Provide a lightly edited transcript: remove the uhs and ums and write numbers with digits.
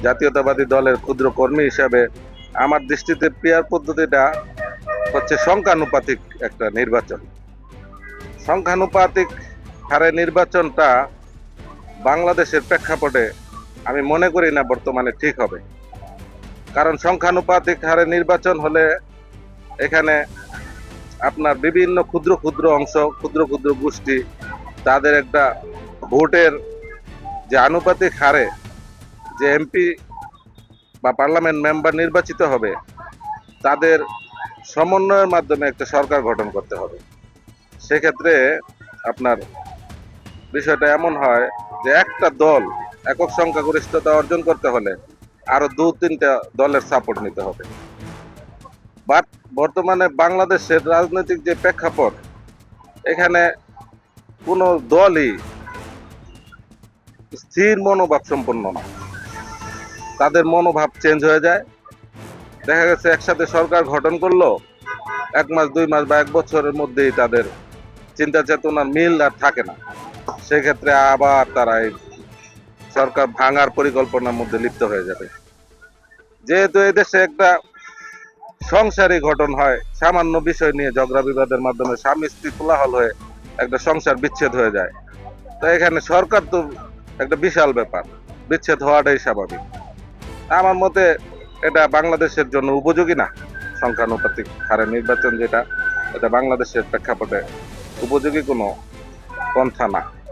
জাতীয়তাবাদী দলের ক্ষুদ্র কর্মী হিসাবে আমার দৃষ্টিতে পিয়ার পদ্ধতিটা হচ্ছে সংখ্যানুপাতিক একটা নির্বাচন। সংখ্যানুপাতিক হারে নির্বাচনটা বাংলাদেশের প্রেক্ষাপটে আমি মনে করি না বর্তমানে ঠিক হবে। কারণ সংখ্যানুপাতিক হারে নির্বাচন হলে এখানে আপনার বিভিন্ন ক্ষুদ্র ক্ষুদ্র অংশ, ক্ষুদ্র ক্ষুদ্র গোষ্ঠী, তাদের একটা ভোটের যে আনুপাতিক হারে যে এমপি বা পার্লামেন্ট মেম্বার নির্বাচিত হবে, তাদের সমন্বয়ের মাধ্যমে একটা সরকার গঠন করতে হবে। সেক্ষেত্রে আপনার বিষয়টা এমন হয় যে একটা দল একক সংখ্যাগরিষ্ঠতা অর্জন করতে হলে আরো 2-3টা দলের সাপোর্ট নিতে হবে। বাট বর্তমানে বাংলাদেশের রাজনৈতিক যে প্রেক্ষাপট, এখানে কোনো দলই স্থির মনোভাব সম্পন্ন না। তাদের মনোভাব চেঞ্জ হয়ে যায়। দেখা গেছে একসাথে সরকার গঠন করলো, 1 মাস 2 মাস বা 1 বছরের মধ্যেই তাদের চিন্তা চেতনার মিল আর থাকে না। সেক্ষেত্রে আবার তারা এই সরকার ভাঙার পরিকল্পনার মধ্যে লিপ্ত হয়ে যাবে। যেহেতু এদেশে একটা সংসারই গঠন হয়, সামান্য বিষয় নিয়ে ঝগড়া বিবাদের মাধ্যমে স্বামী স্ত্রী কোলাহল হয়ে একটা সংসার বিচ্ছেদ হয়ে যায়। তো এখানে সরকার তো একটা বিশাল ব্যাপার, বিচ্ছেদ হওয়াটাই স্বাভাবিক। আমার মতে এটা বাংলাদেশের জন্য উপযোগী না। সংখ্যানুপাতিক হারে নির্বাচন যেটা, এটা বাংলাদেশের প্রেক্ষাপটে উপযোগী কোনো পন্থা না।